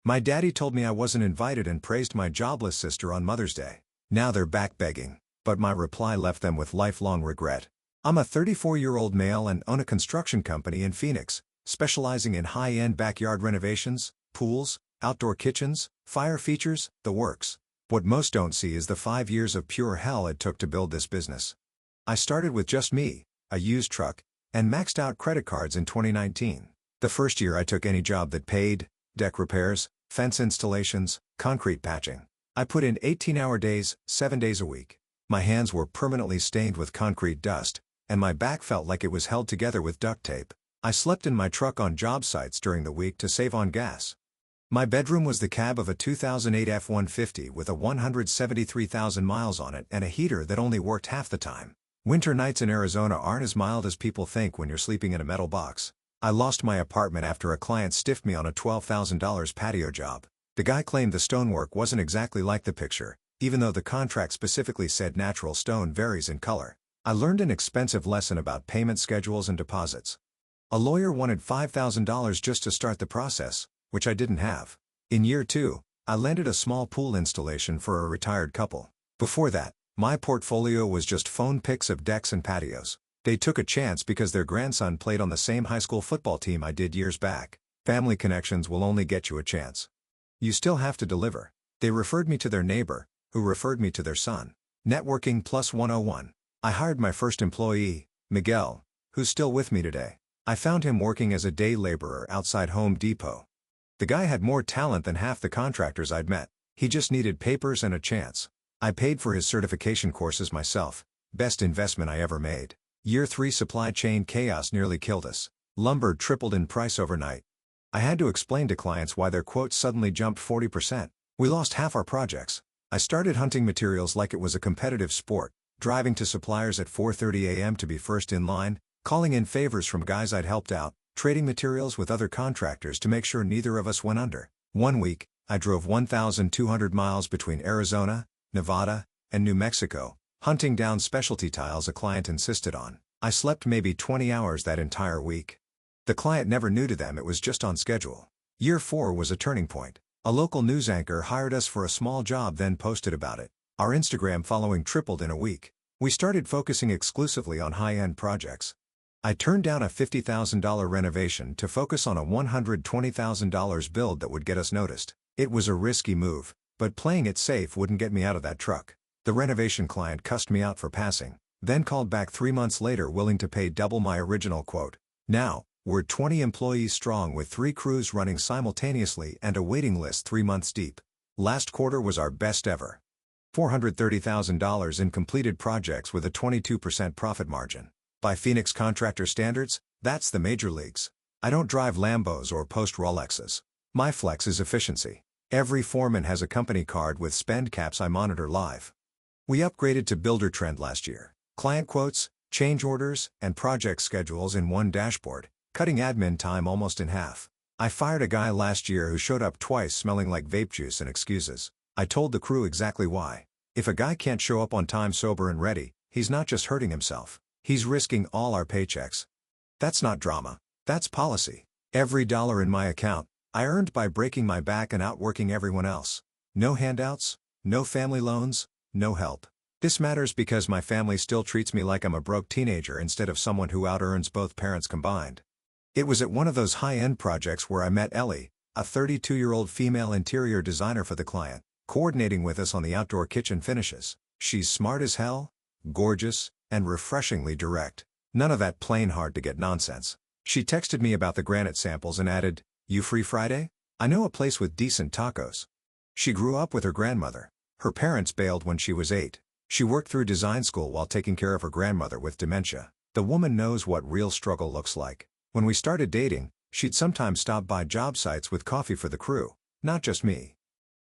My daddy told me I wasn't invited and praised my jobless sister on Mother's Day. Now they're back begging, but my reply left them with lifelong regret. I'm a 34-year-old male and own a construction company in Phoenix, specializing in high-end backyard renovations, pools, outdoor kitchens, fire features, the works. What most don't see is the 5 years of pure hell it took to build this business. I started with just me, a used truck, and maxed out credit cards in 2019. The first year I took any job that paid: deck repairs, fence installations, concrete patching. I put in 18-hour days, 7 days a week. My hands were permanently stained with concrete dust, and my back felt like it was held together with duct tape. I slept in my truck on job sites during the week to save on gas. My bedroom was the cab of a 2008 F-150 with a 173,000 miles on it and a heater that only worked half the time. Winter nights in Arizona aren't as mild as people think when you're sleeping in a metal box. I lost my apartment after a client stiffed me on a $12,000 patio job. The guy claimed the stonework wasn't exactly like the picture, even though the contract specifically said natural stone varies in color. I learned an expensive lesson about payment schedules and deposits. A lawyer wanted $5,000 just to start the process, which I didn't have. In year 2, I landed a small pool installation for a retired couple. Before that, my portfolio was just phone pics of decks and patios. They took a chance because their grandson played on the same high school football team I did years back. Family connections will only get you a chance. You still have to deliver. They referred me to their neighbor, who referred me to their son. Networking plus 101. I hired my first employee, Miguel, who's still with me today. I found him working as a day laborer outside Home Depot. The guy had more talent than half the contractors I'd met. He just needed papers and a chance. I paid for his certification courses myself. Best investment I ever made. Year 3 supply chain chaos nearly killed us. Lumber tripled in price overnight. I had to explain to clients why their quotes suddenly jumped 40%. We lost half our projects. I started hunting materials like it was a competitive sport, driving to suppliers at 4:30 a.m. to be first in line, calling in favors from guys I'd helped out, trading materials with other contractors to make sure neither of us went under. One week, I drove 1,200 miles between Arizona, Nevada, and New Mexico, hunting down specialty tiles a client insisted on. I slept maybe 20 hours that entire week. The client never knew to them it was just on schedule. Year 4 was a turning point. A local news anchor hired us for a small job, then posted about it. Our Instagram following tripled in a week. We started focusing exclusively on high-end projects. I turned down a $50,000 renovation to focus on a $120,000 build that would get us noticed. It was a risky move, but playing it safe wouldn't get me out of that truck. The renovation client cussed me out for passing, then called back 3 months later willing to pay double my original quote. Now, we're 20 employees strong with 3 crews running simultaneously and a waiting list 3 months deep. Last quarter was our best ever. $430,000 in completed projects with a 22% profit margin. By Phoenix contractor standards, that's the major leagues. I don't drive Lambos or post Rolexes. My flex is efficiency. Every foreman has a company card with spend caps I monitor live. We upgraded to Builder Trend last year. Client quotes, change orders, and project schedules in one dashboard, cutting admin time almost in half. I fired a guy last year who showed up twice smelling like vape juice and excuses. I told the crew exactly why. If a guy can't show up on time sober and ready, he's not just hurting himself. He's risking all our paychecks. That's not drama. That's policy. Every dollar in my account, I earned by breaking my back and outworking everyone else. No handouts, no family loans, no help. This matters because my family still treats me like I'm a broke teenager instead of someone who out-earns both parents combined. It was at one of those high-end projects where I met Ellie, a 32-year-old female interior designer for the client, coordinating with us on the outdoor kitchen finishes. She's smart as hell, gorgeous, and refreshingly direct. None of that plain hard-to-get nonsense. She texted me about the granite samples and added, "You free Friday? I know a place with decent tacos." She grew up with her grandmother. Her parents bailed when she was 8. She worked through design school while taking care of her grandmother with dementia. The woman knows what real struggle looks like. When we started dating, she'd sometimes stop by job sites with coffee for the crew, not just me.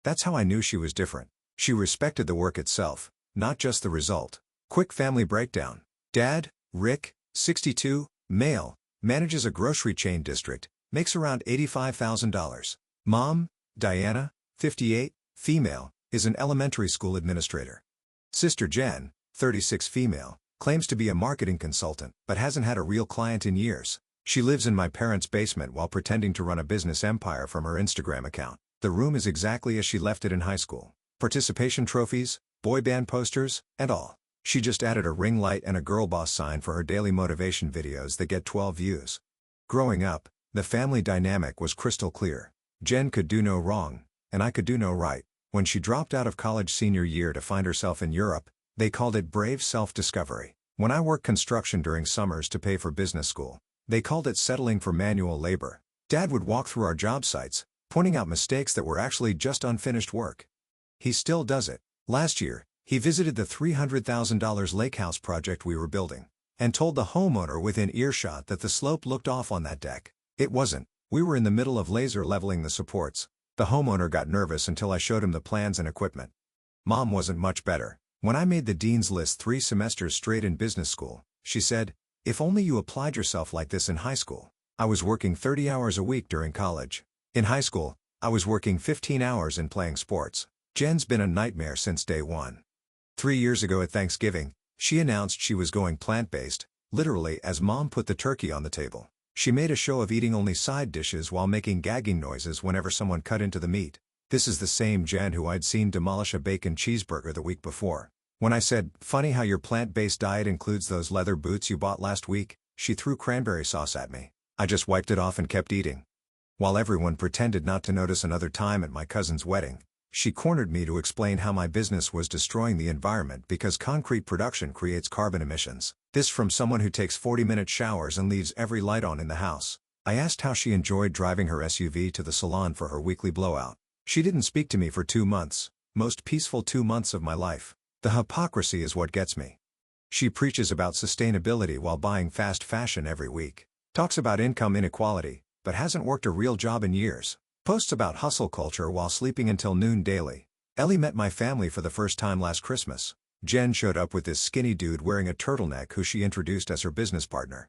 That's how I knew she was different. She respected the work itself, not just the result. Quick family breakdown. Dad, Rick, 62, male, manages a grocery chain district, makes around $85,000. Mom, Diana, 58, female, is an elementary school administrator. Sister Jen, 36, female, claims to be a marketing consultant but hasn't had a real client in years. She lives in my parents' basement while pretending to run a business empire from her Instagram account. The room is exactly as she left it in high school. Participation trophies, boy band posters, and all. She just added a ring light and a girl boss sign for her daily motivation videos that get 12 views. Growing up, the family dynamic was crystal clear. Jen could do no wrong, and I could do no right. When she dropped out of college senior year to find herself in Europe, they called it brave self-discovery. When I worked construction during summers to pay for business school, they called it settling for manual labor. Dad would walk through our job sites, pointing out mistakes that were actually just unfinished work. He still does it. Last year, he visited the $300,000 lake house project we were building, and told the homeowner within earshot that the slope looked off on that deck. It wasn't. We were in the middle of laser leveling the supports. The homeowner got nervous until I showed him the plans and equipment. Mom wasn't much better. When I made the dean's list 3 semesters straight in business school, she said, "If only you applied yourself like this in high school." I was working 30 hours a week during college. In high school, I was working 15 hours and playing sports. Jen's been a nightmare since day one. 3 years ago at Thanksgiving, she announced she was going plant-based, literally as Mom put the turkey on the table. She made a show of eating only side dishes while making gagging noises whenever someone cut into the meat. This is the same Jen who I'd seen demolish a bacon cheeseburger the week before. When I said, "Funny how your plant-based diet includes those leather boots you bought last week," she threw cranberry sauce at me. I just wiped it off and kept eating. While everyone pretended not to notice another time at my cousin's wedding, she cornered me to explain how my business was destroying the environment because concrete production creates carbon emissions. This from someone who takes 40-minute showers and leaves every light on in the house. I asked how she enjoyed driving her SUV to the salon for her weekly blowout. She didn't speak to me for 2 months, most peaceful 2 months of my life. The hypocrisy is what gets me. She preaches about sustainability while buying fast fashion every week. Talks about income inequality, but hasn't worked a real job in years. Posts about hustle culture while sleeping until noon daily. Ellie met my family for the first time last Christmas. Jen showed up with this skinny dude wearing a turtleneck who she introduced as her business partner.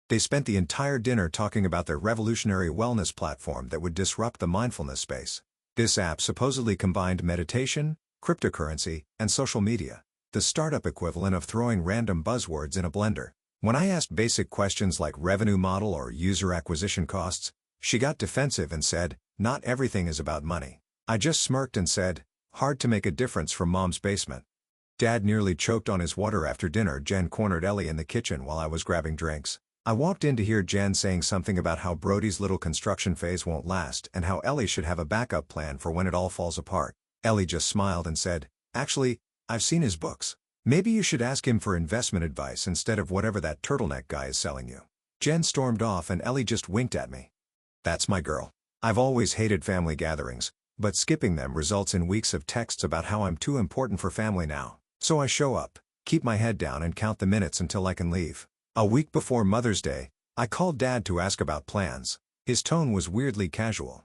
They spent the entire dinner talking about their revolutionary wellness platform that would disrupt the mindfulness space. This app supposedly combined meditation, cryptocurrency, and social media. The startup equivalent of throwing random buzzwords in a blender. When I asked basic questions like revenue model or user acquisition costs, she got defensive and said, "Not everything is about money." I just smirked and said, "Hard to make a difference from Mom's basement." Dad nearly choked on his water after dinner. Jen cornered Ellie in the kitchen while I was grabbing drinks. I walked in to hear Jen saying something about how Brody's little construction phase won't last and how Ellie should have a backup plan for when it all falls apart. Ellie just smiled and said, "Actually, I've seen his books. Maybe you should ask him for investment advice instead of whatever that turtleneck guy is selling you." Jen stormed off and Ellie just winked at me. That's my girl. I've always hated family gatherings, but skipping them results in weeks of texts about how I'm too important for family now. So I show up, keep my head down and count the minutes until I can leave. A week before Mother's Day, I called Dad to ask about plans. His tone was weirdly casual.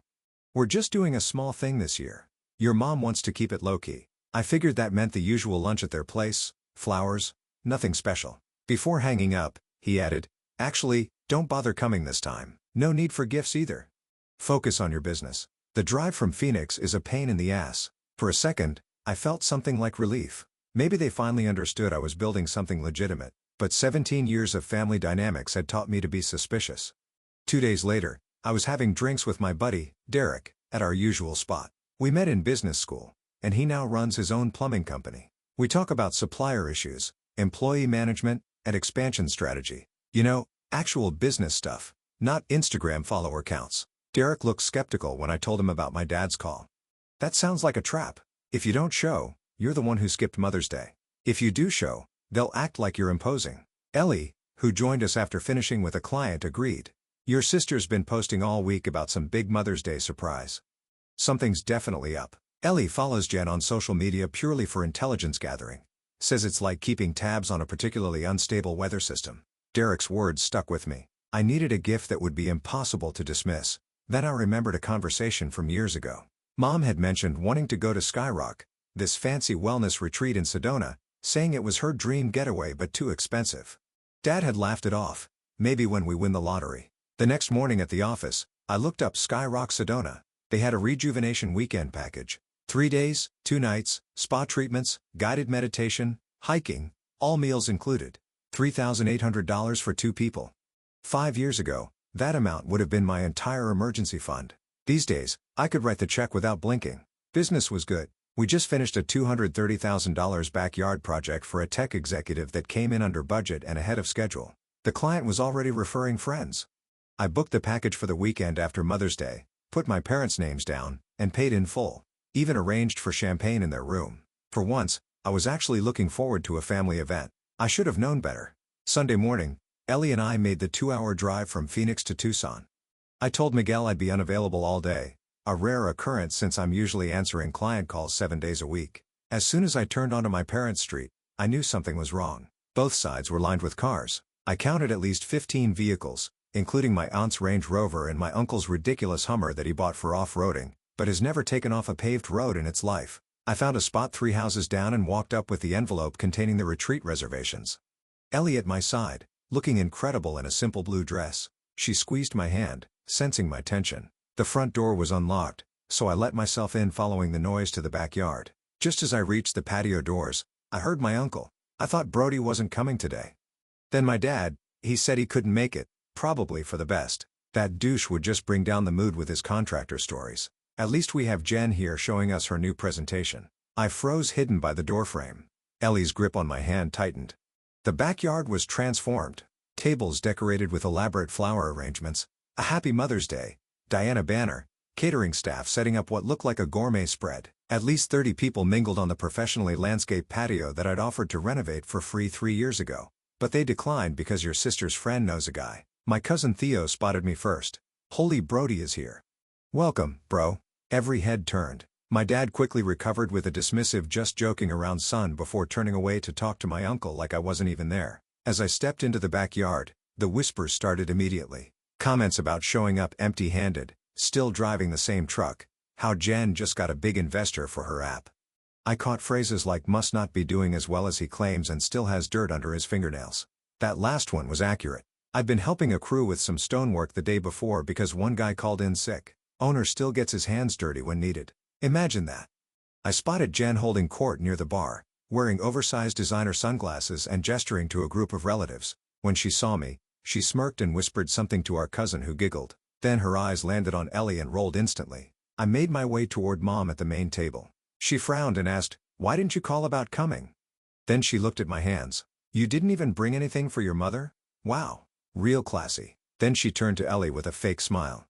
"We're just doing a small thing this year. Your mom wants to keep it low-key." I figured that meant the usual lunch at their place, flowers, nothing special. Before hanging up, he added, "Actually, don't bother coming this time. No need for gifts either. Focus on your business." The drive from Phoenix is a pain in the ass. For a second, I felt something like relief. Maybe they finally understood I was building something legitimate. But 17 years of family dynamics had taught me to be suspicious. 2 days later, I was having drinks with my buddy, Derek, at our usual spot. We met in business school, and he now runs his own plumbing company. We talk about supplier issues, employee management, and expansion strategy. You know, actual business stuff, not Instagram follower counts. Derek looked skeptical when I told him about my dad's call. "That sounds like a trap. If you don't show, you're the one who skipped Mother's Day. If you do show, they'll act like you're imposing." Ellie, who joined us after finishing with a client, agreed. "Your sister's been posting all week about some big Mother's Day surprise. Something's definitely up." Ellie follows Jen on social media purely for intelligence gathering. Says it's like keeping tabs on a particularly unstable weather system. Derek's words stuck with me. I needed a gift that would be impossible to dismiss. Then I remembered a conversation from years ago. Mom had mentioned wanting to go to Skyrock, this fancy wellness retreat in Sedona, saying it was her dream getaway but too expensive. Dad had laughed it off. Maybe when we win the lottery. The next morning at the office, I looked up Skyrock Sedona. They had a rejuvenation weekend package. 3 days, 2 nights, spa treatments, guided meditation, hiking, all meals included. $3,800 for 2 people. 5 years ago, that amount would have been my entire emergency fund. These days, I could write the check without blinking. Business was good. We just finished a $230,000 backyard project for a tech executive that came in under budget and ahead of schedule. The client was already referring friends. I booked the package for the weekend after Mother's Day, put my parents' names down, and paid in full. Even arranged for champagne in their room. For once, I was actually looking forward to a family event. I should have known better. Sunday morning, Ellie and I made the 2-hour drive from Phoenix to Tucson. I told Miguel I'd be unavailable all day, a rare occurrence since I'm usually answering client calls 7 days a week. As soon as I turned onto my parents' street, I knew something was wrong. Both sides were lined with cars. I counted at least 15 vehicles, including my aunt's Range Rover and my uncle's ridiculous Hummer that he bought for off-roading, but has never taken off a paved road in its life. I found a spot 3 houses down and walked up with the envelope containing the retreat reservations. Ellie at my side, looking incredible in a simple blue dress. She squeezed my hand, sensing my tension. The front door was unlocked, so I let myself in following the noise to the backyard. Just as I reached the patio doors, I heard my uncle. I thought Brody wasn't coming today. Then my dad, he said he couldn't make it, probably for the best. That douche would just bring down the mood with his contractor stories. At least we have Jen here showing us her new presentation. I froze hidden by the doorframe. Ellie's grip on my hand tightened. The backyard was transformed. Tables decorated with elaborate flower arrangements, a Happy Mother's Day, Diana banner, catering staff setting up what looked like a gourmet spread. At least 30 people mingled on the professionally landscaped patio that I'd offered to renovate for free 3 years ago. But they declined because your sister's friend knows a guy. My cousin Theo spotted me first. Holy Brody is here. Welcome, bro. Every head turned. My dad quickly recovered with a dismissive just joking around son before turning away to talk to my uncle like I wasn't even there. As I stepped into the backyard, the whispers started immediately. Comments about showing up empty-handed, still driving the same truck, how Jen just got a big investor for her app. I caught phrases like must not be doing as well as he claims and still has dirt under his fingernails. That last one was accurate. I'd been helping a crew with some stonework the day before because one guy called in sick. Owner still gets his hands dirty when needed. Imagine that. I spotted Jen holding court near the bar, wearing oversized designer sunglasses and gesturing to a group of relatives. When she saw me, she smirked and whispered something to our cousin who giggled. Then her eyes landed on Ellie and rolled instantly. I made my way toward Mom at the main table. She frowned and asked, "Why didn't you call about coming?" Then she looked at my hands. "You didn't even bring anything for your mother? Wow. Real classy." Then she turned to Ellie with a fake smile.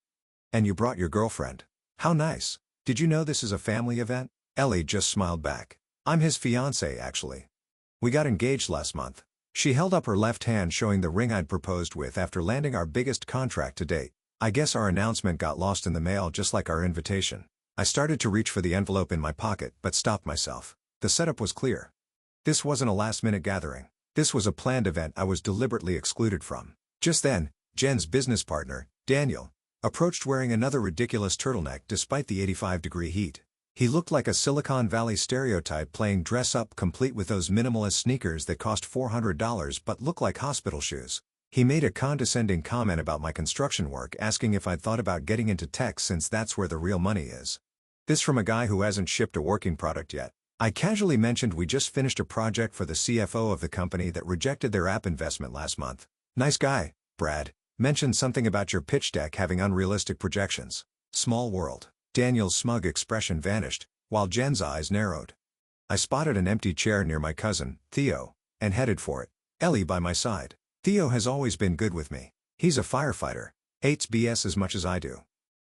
"And you brought your girlfriend. How nice. Did you know this is a family event?" Ellie just smiled back. "I'm his fiancé actually. We got engaged last month." She held up her left hand showing the ring I'd proposed with after landing our biggest contract to date. I guess our announcement got lost in the mail just like our invitation. I started to reach for the envelope in my pocket but stopped myself. The setup was clear. This wasn't a last-minute gathering. This was a planned event I was deliberately excluded from. Just then, Jen's business partner, Daniel, approached wearing another ridiculous turtleneck despite the 85-degree heat. He looked like a Silicon Valley stereotype playing dress-up complete with those minimalist sneakers that cost $400 but look like hospital shoes. He made a condescending comment about my construction work, asking if I'd thought about getting into tech since that's where the real money is. This from a guy who hasn't shipped a working product yet. I casually mentioned we just finished a project for the CFO of the company that rejected their app investment last month. "Nice guy, Brad. Mentioned something about your pitch deck having unrealistic projections." Small world. Daniel's smug expression vanished, while Jen's eyes narrowed. I spotted an empty chair near my cousin, Theo, and headed for it. Ellie by my side. Theo has always been good with me. He's a firefighter. Hates BS as much as I do.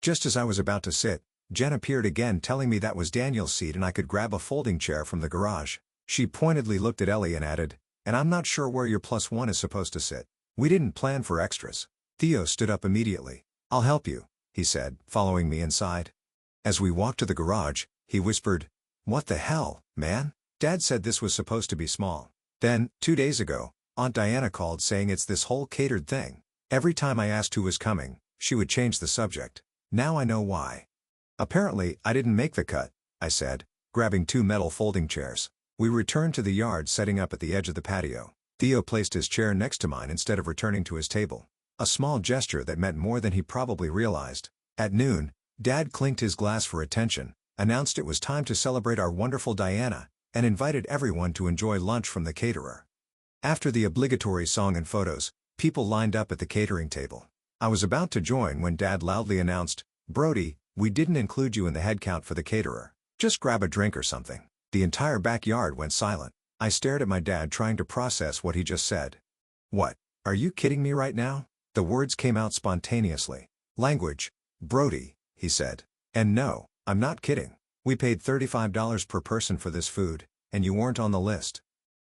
Just as I was about to sit, Jen appeared again telling me that was Daniel's seat and I could grab a folding chair from the garage. She pointedly looked at Ellie and added, "And I'm not sure where your +1 is supposed to sit." We didn't plan for extras. Theo stood up immediately. "I'll help you," he said, following me inside. As we walked to the garage, he whispered, "What the hell, man? Dad said this was supposed to be small." Then, 2 days ago, Aunt Diana called saying it's this whole catered thing. Every time I asked who was coming, she would change the subject. Now I know why. "Apparently, I didn't make the cut," I said, grabbing 2 metal folding chairs. We returned to the yard setting up at the edge of the patio. Theo placed his chair next to mine instead of returning to his table. A small gesture that meant more than he probably realized. At noon, Dad clinked his glass for attention, announced it was time to celebrate our wonderful Diana, and invited everyone to enjoy lunch from the caterer. After the obligatory song and photos, people lined up at the catering table. I was about to join when Dad loudly announced, "Brody, We didn't include you in the head count for the caterer. Just grab a drink or something." The entire backyard went silent. I stared at my dad trying to process what he just said. "What? Are you kidding me right now?" The words came out spontaneously. "Language, Brody," he said. "And no, I'm not kidding. We paid $35 per person for this food, and you weren't on the list."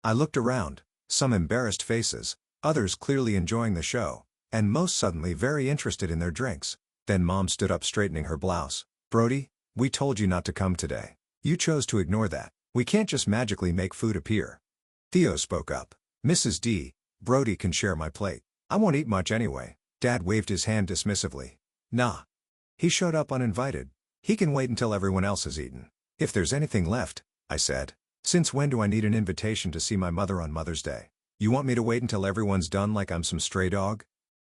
I looked around, some embarrassed faces, others clearly enjoying the show, and most suddenly very interested in their drinks. Then Mom stood up straightening her blouse. "Brody, we told you not to come today. You chose to ignore that. We can't just magically make food appear." Theo spoke up. "Mrs. D, Brody can share my plate. I won't eat much anyway." Dad waved his hand dismissively. "Nah. He showed up uninvited. He can wait until everyone else has eaten." "If there's anything left," I said. "Since when do I need an invitation to see my mother on Mother's Day? You want me to wait until everyone's done like I'm some stray dog?"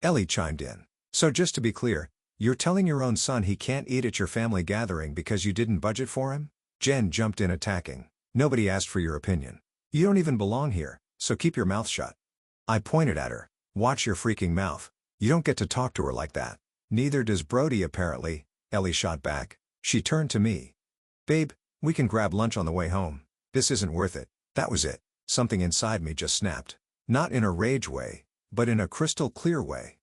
Ellie chimed in. "So just to be clear, you're telling your own son he can't eat at your family gathering because you didn't budget for him?" Jen jumped in attacking. "Nobody asked for your opinion. You don't even belong here, so keep your mouth shut." I pointed at her. "Watch your freaking mouth. You don't get to talk to her like that." "Neither does Brody apparently," Ellie shot back. She turned to me. "Babe, we can grab lunch on the way home. This isn't worth it." That was it. Something inside me just snapped. Not in a rage way, but in a crystal clear way.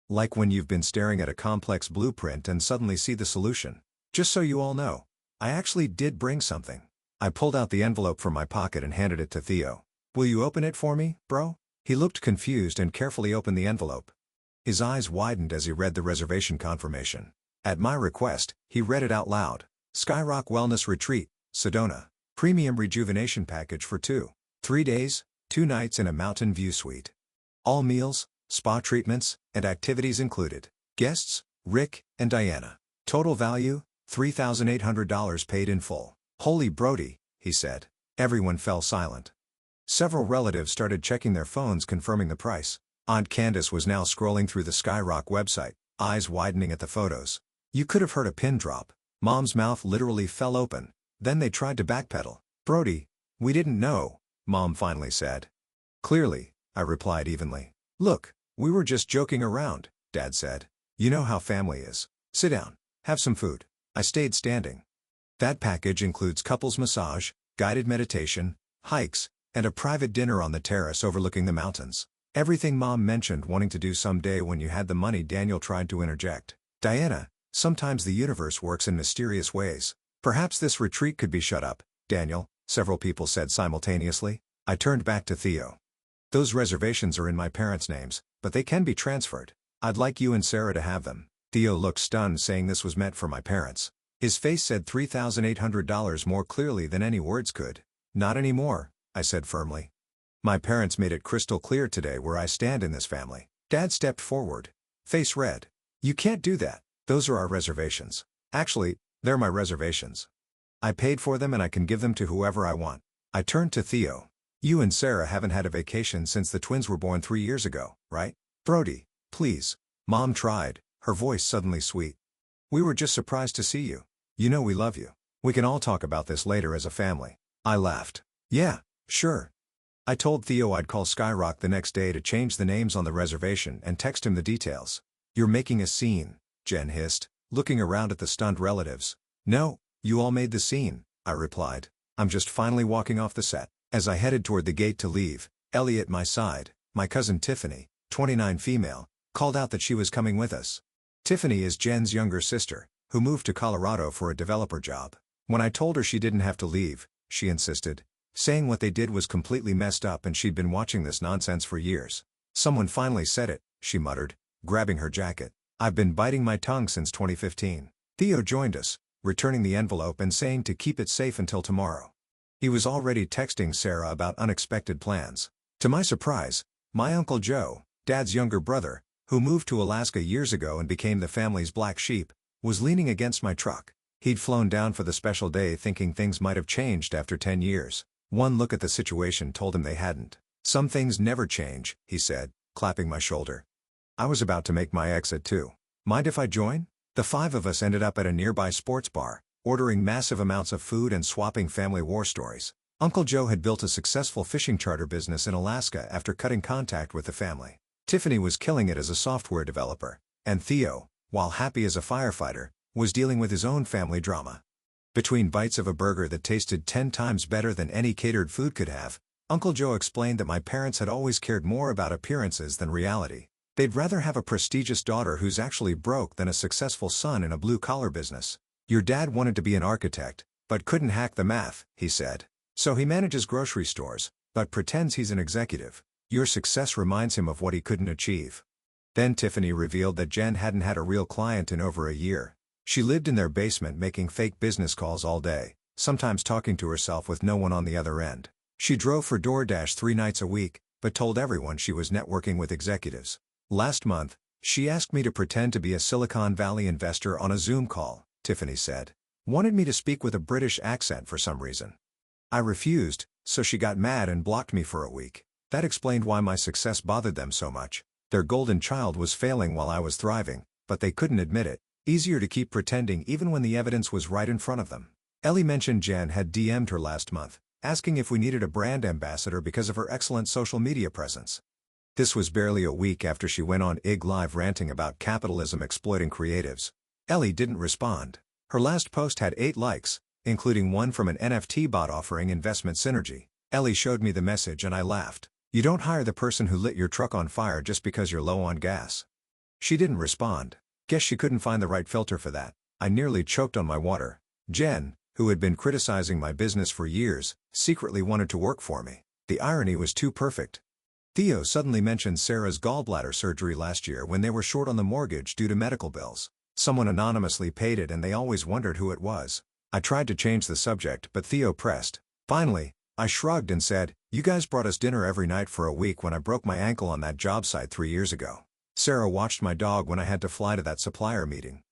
Like when you've been staring at a complex blueprint and suddenly see the solution. "Just so you all know, I actually did bring something." I pulled out the envelope from my pocket and handed it to Theo. "Will you open it for me, bro?" He looked confused and carefully opened the envelope. His eyes widened as he read the reservation confirmation. At my request, he read it out loud. "Skyrock Wellness Retreat, Sedona. Premium Rejuvenation Package for 3 days, 2 nights in a mountain view suite. All meals, spa treatments, and activities included. Guests, Rick and Diana. Total value, $3,800 paid in full." "Holy Brody," he said. Everyone fell silent. Several relatives started checking their phones confirming the price. Aunt Candace was now scrolling through the Skyrock website, eyes widening at the photos. You could have heard a pin drop. Mom's mouth literally fell open. Then they tried to backpedal. "Brody, we didn't know," Mom finally said. "Clearly," I replied evenly. "Look, we were just joking around," Dad said. "You know how family is. Sit down. Have some food." I stayed standing. "That package includes couples massage, guided meditation, hikes, and a private dinner on the terrace overlooking the mountains. Everything Mom mentioned wanting to do someday when you had the money." Daniel tried to interject. "Diana, sometimes the universe works in mysterious ways. Perhaps this retreat could be shut up, Daniel," several people said simultaneously. I turned back to Theo. "Those reservations are in my parents' names, but they can be transferred. I'd like you and Sarah to have them." Theo looked stunned, saying this was meant for my parents. His face said $3,800 more clearly than any words could. "Not anymore," I said firmly. "My parents made it crystal clear today where I stand in this family." Dad stepped forward, face red. "You can't do that. Those are our reservations. Actually, they're my reservations. I paid for them and I can give them to whoever I want." I turned to Theo. "You and Sarah haven't had a vacation since the twins were born 3 years ago, right?" "Brody, please." Mom tried, her voice suddenly sweet. "We were just surprised to see you. You know we love you. We can all talk about this later as a family." I laughed. "Yeah, sure." I told Theo I'd call Skyrock the next day to change the names on the reservation and text him the details. "You're making a scene," Jen hissed, looking around at the stunned relatives. "No, you all made the scene," I replied. "I'm just finally walking off the set." As I headed toward the gate to leave, Ellie at my side, my cousin Tiffany, 29 female, called out that she was coming with us. Tiffany is Jen's younger sister, who moved to Colorado for a developer job. When I told her she didn't have to leave, she insisted, saying what they did was completely messed up and she'd been watching this nonsense for years. "Someone finally said it," she muttered, grabbing her jacket. "I've been biting my tongue since 2015. Theo joined us, returning the envelope and saying to keep it safe until tomorrow. He was already texting Sarah about unexpected plans. To my surprise, my Uncle Joe, Dad's younger brother, who moved to Alaska years ago and became the family's black sheep, was leaning against my truck. He'd flown down for the special day thinking things might have changed after 10 years. One look at the situation told him they hadn't. "Some things never change," he said, clapping my shoulder. I was about to make my exit too. "Mind if I join?" The 5 of us ended up at a nearby sports bar, ordering massive amounts of food and swapping family war stories. Uncle Joe had built a successful fishing charter business in Alaska after cutting contact with the family. Tiffany was killing it as a software developer, and Theo, while happy as a firefighter, was dealing with his own family drama. Between bites of a burger that tasted 10 times better than any catered food could have, Uncle Joe explained that my parents had always cared more about appearances than reality. They'd rather have a prestigious daughter who's actually broke than a successful son in a blue-collar business. Your dad wanted to be an architect, but couldn't hack the math, he said. So he manages grocery stores, but pretends he's an executive. Your success reminds him of what he couldn't achieve. Then Tiffany revealed that Jen hadn't had a real client in over a year. She lived in their basement making fake business calls all day, sometimes talking to herself with no one on the other end. She drove for DoorDash 3 nights a week, but told everyone she was networking with executives. Last month, she asked me to pretend to be a Silicon Valley investor on a Zoom call, Tiffany said. Wanted me to speak with a British accent for some reason. I refused, so she got mad and blocked me for a week. That explained why my success bothered them so much. Their golden child was failing while I was thriving, but they couldn't admit it. Easier to keep pretending even when the evidence was right in front of them. Ellie mentioned Jen had DM'd her last month, asking if we needed a brand ambassador because of her excellent social media presence. This was barely a week after she went on IG Live ranting about capitalism exploiting creatives. Ellie didn't respond. Her last post had 8 likes, including one from an NFT bot offering investment synergy. Ellie showed me the message and I laughed. You don't hire the person who lit your truck on fire just because you're low on gas. She didn't respond. Guess she couldn't find the right filter for that. I nearly choked on my water. Jen, who had been criticizing my business for years, secretly wanted to work for me. The irony was too perfect. Theo suddenly mentioned Sarah's gallbladder surgery last year when they were short on the mortgage due to medical bills. Someone anonymously paid it and they always wondered who it was. I tried to change the subject but Theo pressed. Finally, I shrugged and said, "You guys brought us dinner every night for a week when I broke my ankle on that job site 3 years ago. Sarah watched my dog when I had to fly to that supplier meeting.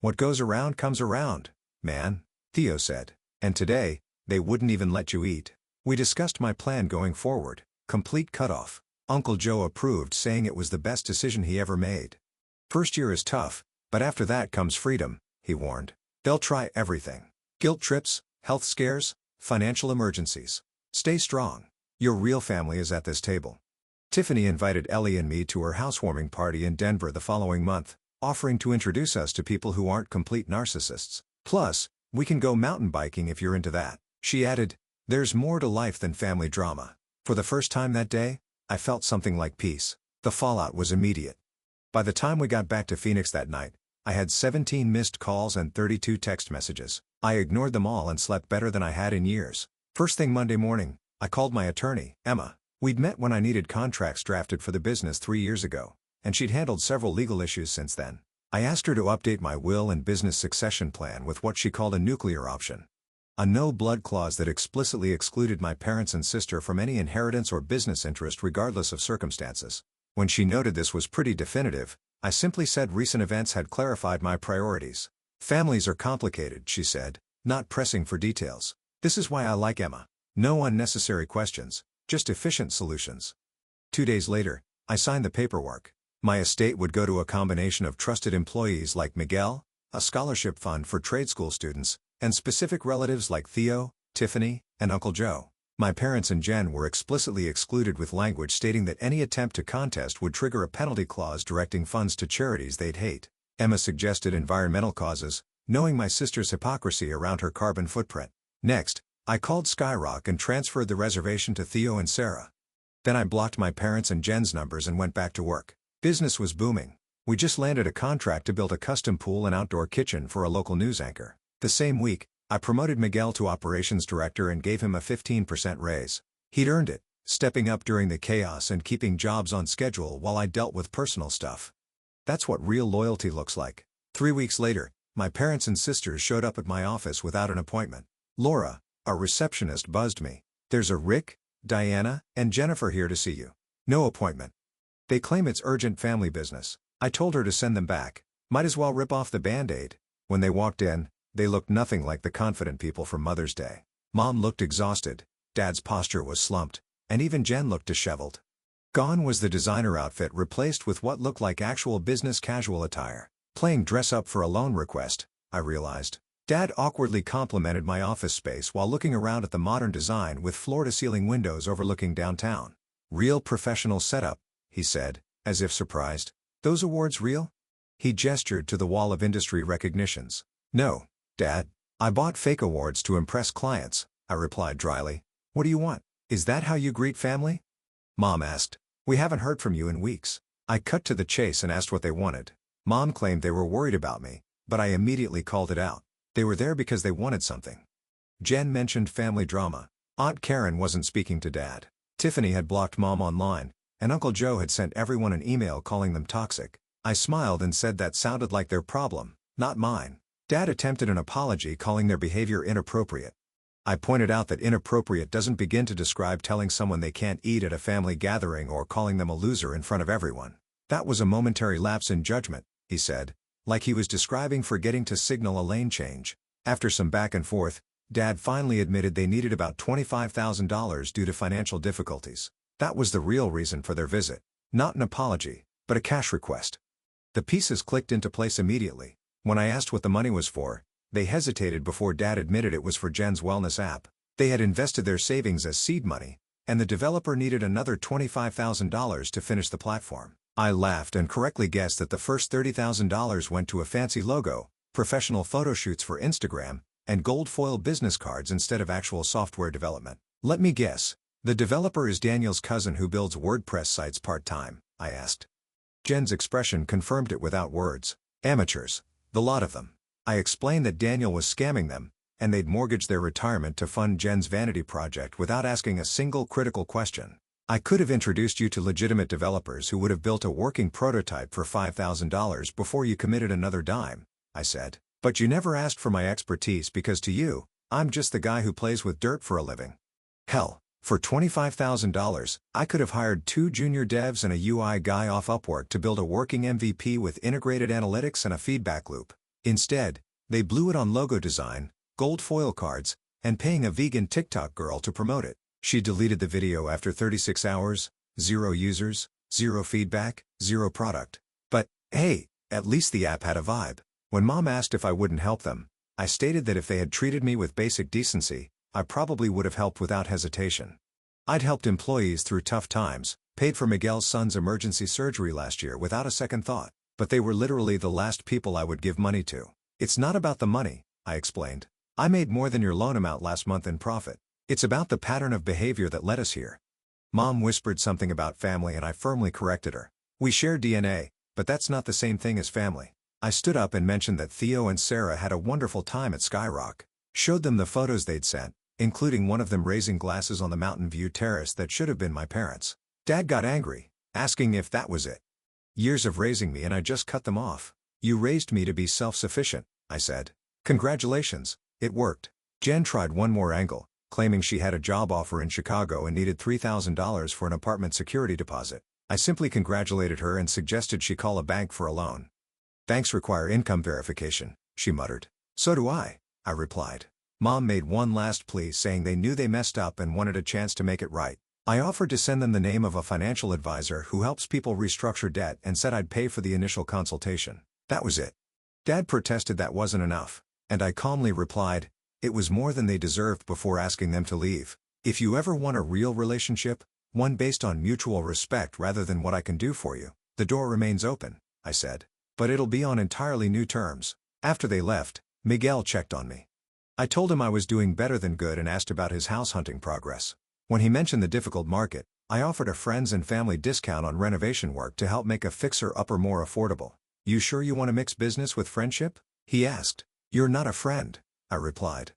What goes around comes around, man," Theo said. And today, they wouldn't even let you eat. We discussed my plan going forward. Complete cutoff. Uncle Joe approved, saying it was the best decision he ever made. First year is tough, but after that comes freedom, he warned. They'll try everything. Guilt trips, health scares, financial emergencies. Stay strong. Your real family is at this table. Tiffany invited Ellie and me to her housewarming party in Denver the following month, offering to introduce us to people who aren't complete narcissists. Plus, we can go mountain biking if you're into that. She added, "There's more to life than family drama." For the first time that day, I felt something like peace. The fallout was immediate. By the time we got back to Phoenix that night, I had 17 missed calls and 32 text messages. I ignored them all and slept better than I had in years. First thing Monday morning, I called my attorney, Emma. We'd met when I needed contracts drafted for the business 3 years ago, and she'd handled several legal issues since then. I asked her to update my will and business succession plan with what she called a nuclear option. A no-blood clause that explicitly excluded my parents and sister from any inheritance or business interest regardless of circumstances. When she noted this was pretty definitive, I simply said recent events had clarified my priorities. Families are complicated, she said, not pressing for details. This is why I like Emma. No unnecessary questions, just efficient solutions. 2 days later, I signed the paperwork. My estate would go to a combination of trusted employees like Miguel, a scholarship fund for trade school students, and specific relatives like Theo, Tiffany, and Uncle Joe. My parents and Jen were explicitly excluded with language stating that any attempt to contest would trigger a penalty clause directing funds to charities they'd hate. Emma suggested environmental causes, knowing my sister's hypocrisy around her carbon footprint. Next, I called Skyrock and transferred the reservation to Theo and Sarah. Then I blocked my parents' and Jen's numbers and went back to work. Business was booming. We just landed a contract to build a custom pool and outdoor kitchen for a local news anchor. The same week, I promoted Miguel to operations director and gave him a 15% raise. He'd earned it, stepping up during the chaos and keeping jobs on schedule while I dealt with personal stuff. That's what real loyalty looks like. 3 weeks later, my parents and sisters showed up at my office without an appointment. Laura, a receptionist, buzzed me. "There's a Rick, Diana, and Jennifer here to see you." No appointment. They claim it's urgent family business. I told her to send them back. Might as well rip off the Band-Aid. When they walked in, they looked nothing like the confident people from Mother's Day. Mom looked exhausted, Dad's posture was slumped, and even Jen looked disheveled. Gone was the designer outfit, replaced with what looked like actual business casual attire. Playing dress up for a loan request, I realized. Dad awkwardly complimented my office space while looking around at the modern design with floor-to-ceiling windows overlooking downtown. "Real professional setup," he said, as if surprised. "Those awards real?" He gestured to the wall of industry recognitions. No, Dad. I bought fake awards to impress clients, I replied dryly. What do you want? Is that how you greet family? Mom asked. We haven't heard from you in weeks. I cut to the chase and asked what they wanted. Mom claimed they were worried about me, but I immediately called it out. They were there because they wanted something. Jen mentioned family drama. Aunt Karen wasn't speaking to Dad. Tiffany had blocked Mom online, and Uncle Joe had sent everyone an email calling them toxic. I smiled and said that sounded like their problem, not mine. Dad attempted an apology calling their behavior inappropriate. I pointed out that inappropriate doesn't begin to describe telling someone they can't eat at a family gathering or calling them a loser in front of everyone. That was a momentary lapse in judgment, he said, like he was describing forgetting to signal a lane change. After some back and forth, Dad finally admitted they needed about $25,000 due to financial difficulties. That was the real reason for their visit. Not an apology, but a cash request. The pieces clicked into place immediately. When I asked what the money was for, they hesitated before Dad admitted it was for Jen's wellness app. They had invested their savings as seed money, and the developer needed another $25,000 to finish the platform. I laughed and correctly guessed that the first $30,000 went to a fancy logo, professional photo shoots for Instagram, and gold foil business cards instead of actual software development. Let me guess. The developer is Daniel's cousin who builds WordPress sites part-time, I asked. Jen's expression confirmed it without words. Amateurs. The lot of them. I explained that Daniel was scamming them, and they'd mortgaged their retirement to fund Jen's vanity project without asking a single critical question. I could have introduced you to legitimate developers who would have built a working prototype for $5,000 before you committed another dime, I said. But you never asked for my expertise because to you, I'm just the guy who plays with dirt for a living. Hell, for $25,000, I could have hired 2 junior devs and a UI guy off Upwork to build a working MVP with integrated analytics and a feedback loop. Instead, they blew it on logo design, gold foil cards, and paying a vegan TikTok girl to promote it. She deleted the video after 36 hours, 0 users, 0 feedback, 0 product. But, hey, at least the app had a vibe. When Mom asked if I wouldn't help them, I stated that if they had treated me with basic decency, I probably would have helped without hesitation. I'd helped employees through tough times, paid for Miguel's son's emergency surgery last year without a second thought, but they were literally the last people I would give money to. It's not about the money, I explained. I made more than your loan amount last month in profit. It's about the pattern of behavior that led us here. Mom whispered something about family and I firmly corrected her. We share DNA, but that's not the same thing as family. I stood up and mentioned that Theo and Sarah had a wonderful time at Skyrock. Showed them the photos they'd sent, including one of them raising glasses on the Mountain View terrace that should have been my parents'. Dad got angry, asking if that was it. Years of raising me and I just cut them off. You raised me to be self-sufficient, I said. Congratulations, it worked. Jen tried one more angle, claiming she had a job offer in Chicago and needed $3,000 for an apartment security deposit. I simply congratulated her and suggested she call a bank for a loan. Banks require income verification, she muttered. So do I replied. Mom made one last plea saying they knew they messed up and wanted a chance to make it right. I offered to send them the name of a financial advisor who helps people restructure debt and said I'd pay for the initial consultation. That was it. Dad protested that wasn't enough, and I calmly replied, it was more than they deserved before asking them to leave. If you ever want a real relationship, one based on mutual respect rather than what I can do for you, the door remains open, I said. But it'll be on entirely new terms. After they left, Miguel checked on me. I told him I was doing better than good and asked about his house hunting progress. When he mentioned the difficult market, I offered a friends and family discount on renovation work to help make a fixer-upper more affordable. You sure you want to mix business with friendship? He asked. You're not a friend, I replied.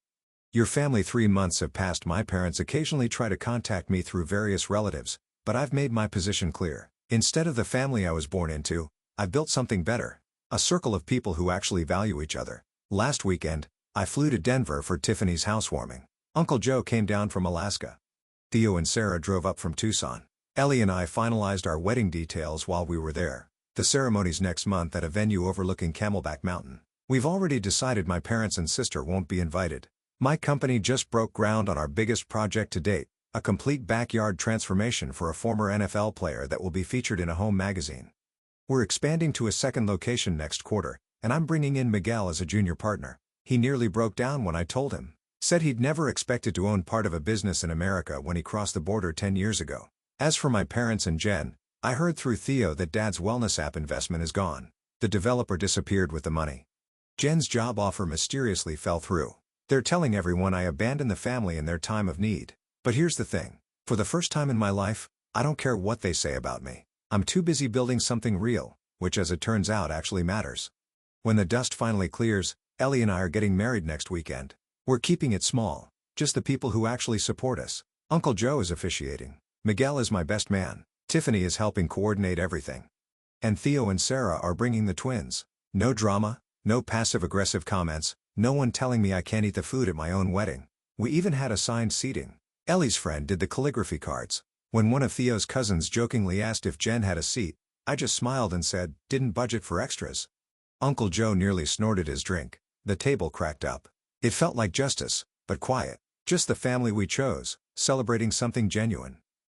Your family 3 months have passed. My parents occasionally try to contact me through various relatives, but I've made my position clear. Instead of the family I was born into, I've built something better. A circle of people who actually value each other. Last weekend, I flew to Denver for Tiffany's housewarming. Uncle Joe came down from Alaska. Theo and Sarah drove up from Tucson. Ellie and I finalized our wedding details while we were there. The ceremony's next month at a venue overlooking Camelback Mountain. We've already decided my parents and sister won't be invited. My company just broke ground on our biggest project to date, a complete backyard transformation for a former NFL player that will be featured in a home magazine. We're expanding to a second location next quarter, and I'm bringing in Miguel as a junior partner. He nearly broke down when I told him. Said he'd never expected to own part of a business in America when he crossed the border 10 years ago. As for my parents and Jen, I heard through Theo that Dad's wellness app investment is gone. The developer disappeared with the money. Jen's job offer mysteriously fell through. They're telling everyone I abandoned the family in their time of need. But here's the thing. For the first time in my life, I don't care what they say about me. I'm too busy building something real, which as it turns out actually matters. When the dust finally clears, Ellie and I are getting married next weekend. We're keeping it small, just the people who actually support us. Uncle Joe is officiating. Miguel is my best man. Tiffany is helping coordinate everything. And Theo and Sarah are bringing the twins. No drama, no passive-aggressive comments, no one telling me I can't eat the food at my own wedding. We even had assigned seating. Ellie's friend did the calligraphy cards. When one of Theo's cousins jokingly asked if Jen had a seat, I just smiled and said, didn't budget for extras. Uncle Joe nearly snorted his drink. The table cracked up. It felt like justice, but quiet. Just the family we chose, celebrating something genuine.